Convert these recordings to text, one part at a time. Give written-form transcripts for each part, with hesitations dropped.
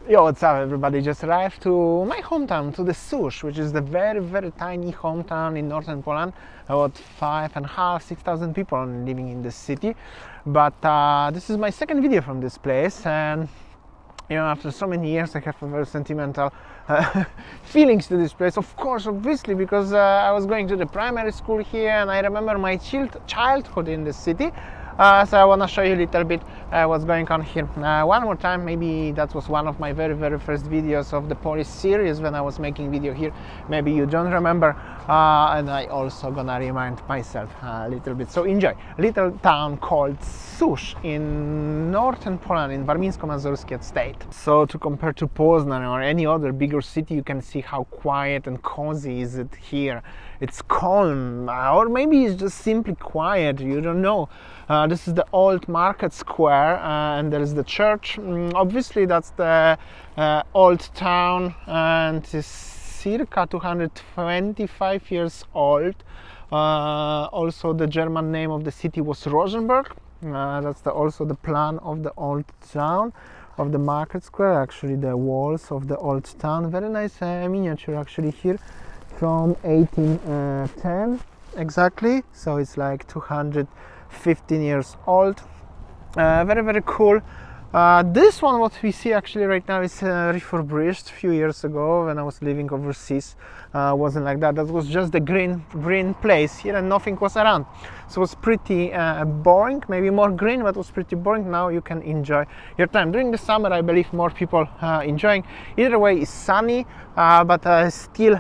Yo, what's up everybody? Just arrived to my hometown, to the Susz, which is the very tiny hometown in northern Poland. About 5,500, 6,000 people living in this city. But this is my second video from this place, and you know, after so many years I have a very sentimental feelings to this place. Of course, obviously, because I was going to the primary school here and I remember my childhood in this city. So I want to show you a little bit what's going on here. One more time, maybe that was one of my very first videos of the Polish series when I was making video here. Maybe you don't remember, and I also gonna remind myself a little bit. So enjoy. Little town called Susz in northern Poland, in Warmińsko-Mazurskie state. So to compare to Poznan or any other bigger city, you can see how quiet and cozy is it here. It's calm, or maybe it's just simply quiet, you don't know. This is the old market square, and there is the church. Obviously that's the old town, and it's circa 225 years old. Also the German name of the city was Rosenberg. That's also the plan of the old town, of the market square, actually the walls of the old town. Very nice miniature actually here from 1810 exactly, so it's like 215 years old. Very cool. This one, what we see actually right now, is refurbished. A few years ago when I was living overseas, wasn't like that. That was just the green place here and nothing was around, so it was pretty boring. Maybe more green, but it was pretty boring. Now you can enjoy your time during the summer. I believe more people enjoying. Either way, it's sunny, but still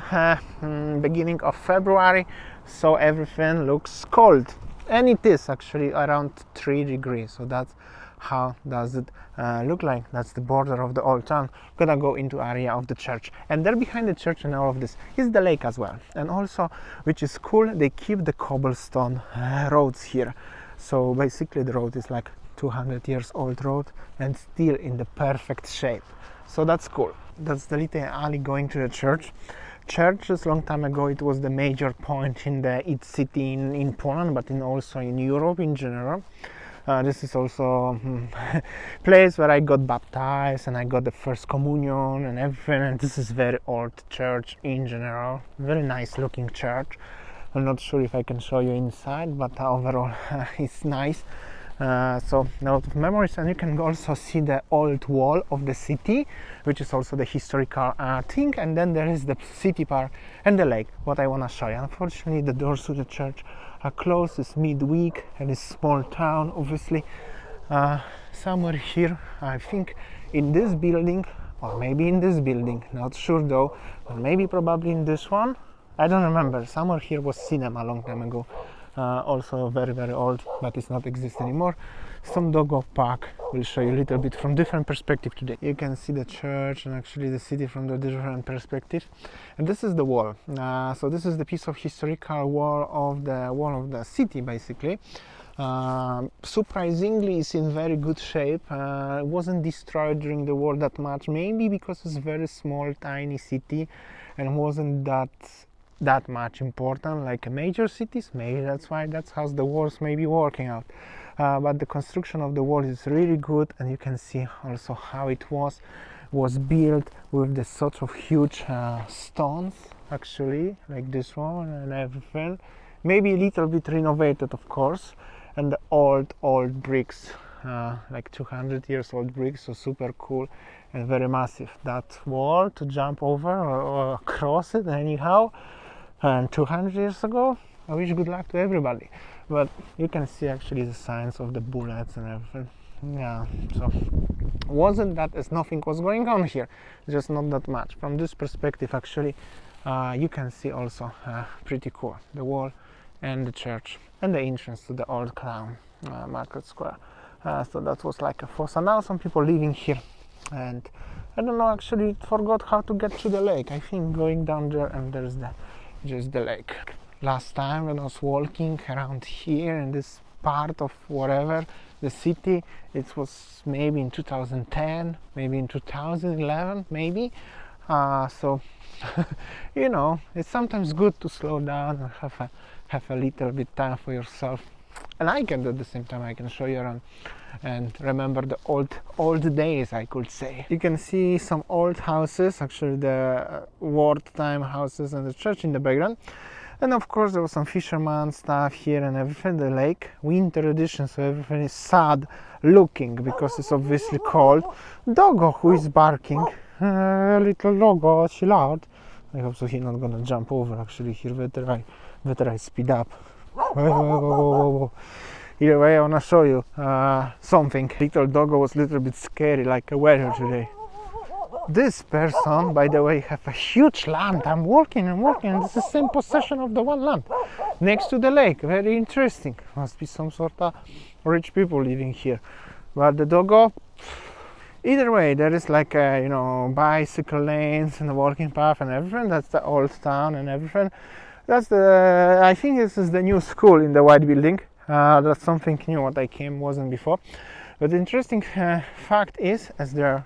beginning of February, so everything looks cold, and it is actually around 3 degrees. So that's how does it look like. That's the border of the old town. Gonna go into area of the church, and there behind the church and all of this is the lake as well. And also, which is cool, they keep the cobblestone roads here. So basically the road is like 200 years old road and still in the perfect shape. So that's cool. That's the little alley going to the church. Churches long time ago, it was the major point in each city in Poland, but also in Europe in general. This is also place where I got baptized and I got the first communion and everything. And this is very old church in general. Very nice looking church. I'm not sure if I can show you inside, but overall it's nice. So a lot of memories, and you can also see the old wall of the city, which is also the historical thing. And then there is the city park and the lake, what I want to show you. Unfortunately, the doors to the church are closed. It's midweek and it's small town, obviously. Somewhere here, I think in this building, or maybe in this building, not sure though, or maybe probably in this one, I don't remember. Somewhere here was cinema a long time ago. Also very old, but it's not exist anymore. Some dog park. Will show you a little bit from different perspective today. You can see the church and actually the city from the different perspective. And this is the wall. So this is the piece of historical wall of the city, basically. Surprisingly, it's in very good shape. It wasn't destroyed during the war that much, maybe because it's a very small, tiny city and wasn't that much important like major cities. Maybe that's why, that's how the walls may be working out. But the construction of the wall is really good, and you can see also how it was built with the sort of huge stones, actually, like this one and everything. Maybe a little bit renovated, of course, and the old bricks, like 200 years old bricks, so super cool and very massive. That wall to jump over or across it anyhow, and 200 years ago, I wish good luck to everybody. But you can see actually the signs of the bullets and everything. Yeah, so wasn't that as nothing was going on here, just not that much. From this perspective, actually, you can see also pretty cool the wall and the church and the entrance to the old town market square. So that was like a fossa. Now some people living here, and I don't know, actually forgot how to get to the lake. I think going down there and there's just the lake. Last time when I was walking around here in this part of whatever the city, it was maybe in 2010, maybe in 2011, maybe. So you know, it's sometimes good to slow down and have a little bit time for yourself. and I can do at the same time. I can show you around and remember the old days, I could say. You can see some old houses, actually the wartime houses and the church in the background. And of course there was some fisherman stuff here and everything. The lake, winter edition, so everything is sad looking because it's obviously cold. Doggo who is barking, little doggo, chill out. I hope so he's not gonna jump over. Actually here better I speed up. Whoa. Either way, I wanna show you something. Little doggo was a little bit scary, like a weather today. This person, by the way, have a huge land. I'm walking and it's the same possession of the one land next to the lake. Very interesting. Must be some sort of rich people living here. But the doggo, either way, there is like a, bicycle lanes and the walking path and everything. That's the old town and everything. That's I think this is the new school in the white building. That's something new what I came wasn't before. But the interesting fact is, as there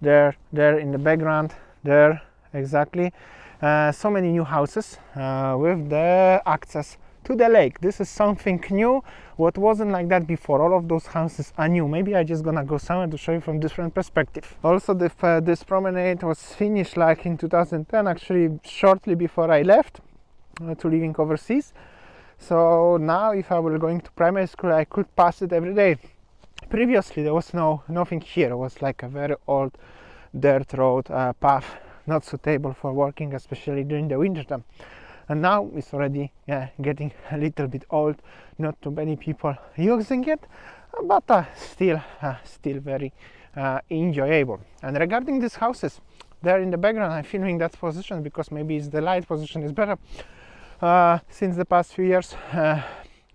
in the background, there exactly, so many new houses with the access to the lake. This is something new, what wasn't like that before. All of those houses are new. Maybe I just gonna go somewhere to show you from different perspective. Also, this promenade was finished like in 2010, actually shortly before I left to living overseas. So now if I were going to primary school, I could pass it every day. Previously there was nothing here. It was like a very old dirt road path, not suitable for walking, especially during the winter time. And now it's already getting a little bit old, not too many people using it, but still very enjoyable. And regarding these houses, there in the background, I'm filming that position because maybe the light position is better. Since the past few years,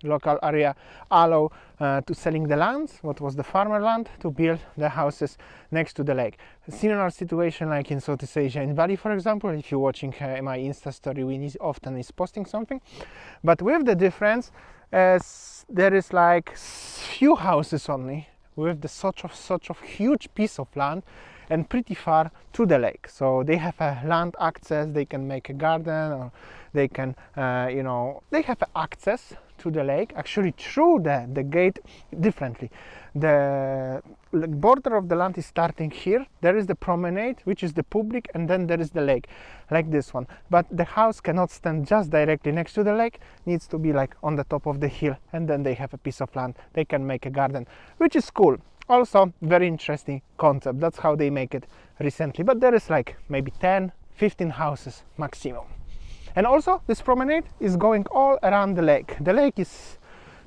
local area allow to selling the lands, what was the farmer land, to build the houses next to the lake. A similar situation like in Southeast Asia, in Bali, for example. If you're watching my Insta story, we often is posting something, but with the difference as there is like few houses only with the such of huge piece of land and pretty far to the lake. So they have a land access, they can make a garden, or they can they have access to the lake actually through the gate differently. The border of the land is starting here. There is the promenade, which is the public, and then there is the lake, like this one. But the house cannot stand just directly next to the lake, needs to be like on the top of the hill, and then they have a piece of land. They can make a garden, which is cool. Also, very interesting concept. That's how they make it recently. But there is like maybe 10-15 houses maximum. And also, this promenade is going all around the lake. The lake is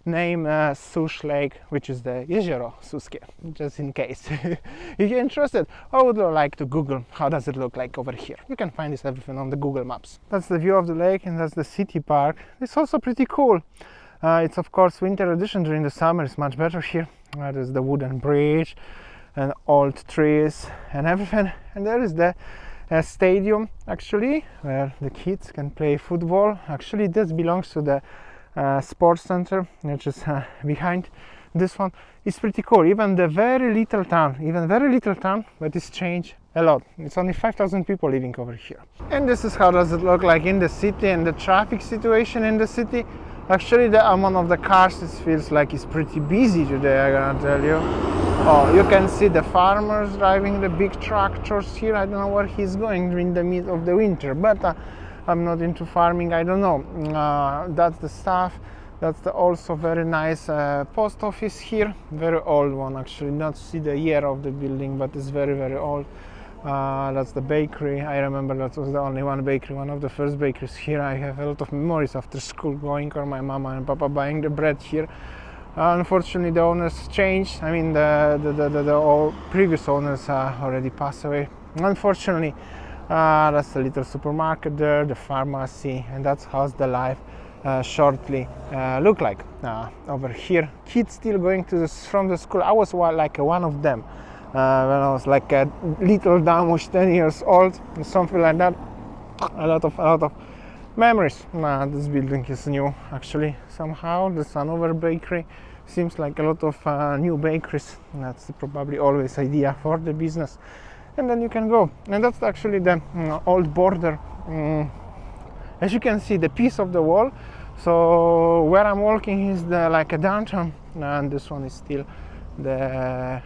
named Sush Lake, which is the Jezioro Suskie, just in case. If you're interested, I would like to Google how does it look like over here. You can find this everything on the Google Maps. That's the view of the lake, and that's the city park. It's also pretty cool. It's of course winter edition. During the summer it's much better here. There's the wooden bridge and old trees and everything. And there is the stadium actually, where the kids can play football. Actually this belongs to the sports center, which is behind this one. It's pretty cool. Even very little town, but it's changed a lot. It's only 5,000 people living over here. And this is how does it look like in the city, and the traffic situation in the city. Actually the amount of the cars, it feels like it's pretty busy today, I gotta tell you. Oh, you can see the farmers driving the big tractors here. I don't know where he's going during the mid of the winter, but I'm not into farming, I don't know. That's the stuff. That's the also very nice post office here. Very old one actually, not see the year of the building, but it's very, very old. That's the bakery. I remember that was the only one bakery, one of the first bakeries here. I have a lot of memories after school going, or my mama and papa buying the bread here. Unfortunately the owners changed. I mean the all previous owners already passed away, unfortunately. That's the little supermarket there, the pharmacy, and that's how the life shortly look like. Over here, kids still going to from the school. I was like one of them when I was like a little Damush, 10 years old, something like that. A lot of memories. This building is new actually. Somehow the Sanover bakery seems like a lot of new bakeries. That's probably always idea for the business. And then you can go, and that's actually the old border. As you can see, the piece of the wall So where I'm walking is like a downtown, and this one is still the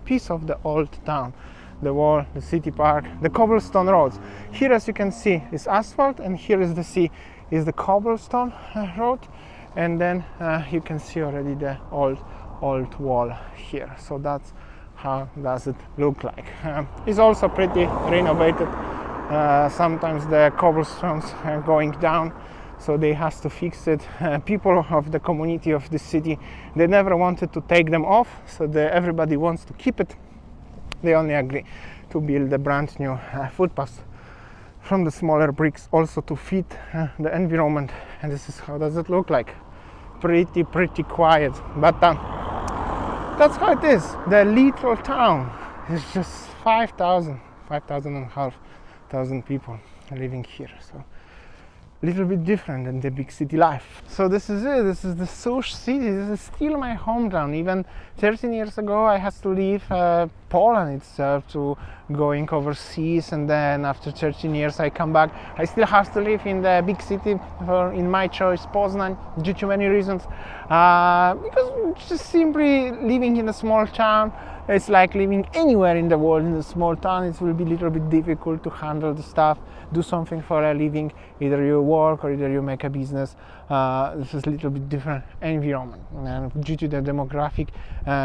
piece of the old town, the wall, the city park, the cobblestone roads. Here, as you can see, is asphalt, and here is the sea, is the cobblestone road, and then you can see already the old wall here. So that's how does it look like. It's also pretty renovated. Sometimes the cobblestones are going down, so they has to fix it. People of the community of the city, they never wanted to take them off, so everybody wants to keep it. They only agree to build a brand new footpath from the smaller bricks, also to fit the environment. And this is how does it look like. Pretty quiet, but that's how it is. The little town is just 5,000 and a half thousand people living here, so a little bit different than the big city life. So this is it. This is the sushi city. This is still my hometown. Even 13 years ago I had to leave Poland itself to going overseas, and then after 13 years I come back. I still have to live in the big city in my choice, Poznan, due to many reasons, because just simply living in a small town, it's like living anywhere in the world. In a small town, it will be a little bit difficult to handle the stuff, do something for a living. Either you work or either you make a business. This is a little bit different environment, and due to the demographic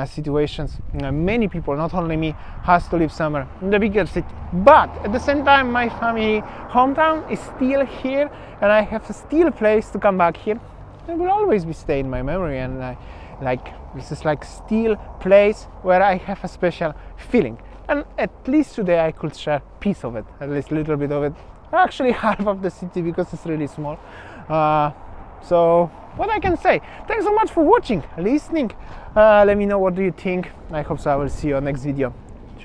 situations, many people, not only me, has to live somewhere in the bigger city. But at the same time, my family hometown is still here, and I have a still place to come back here. It will always be stay in my memory, and this is like still place where I have a special feeling. And at least today I could share a piece of it, at least a little bit of it. Actually half of the city, because it's really small. So what I can say, thanks so much for watching, listening. Let me know what do you think. I hope so. I will see you on next video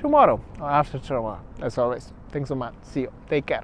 tomorrow or after tomorrow, as always. Thanks so much. See you. Take care.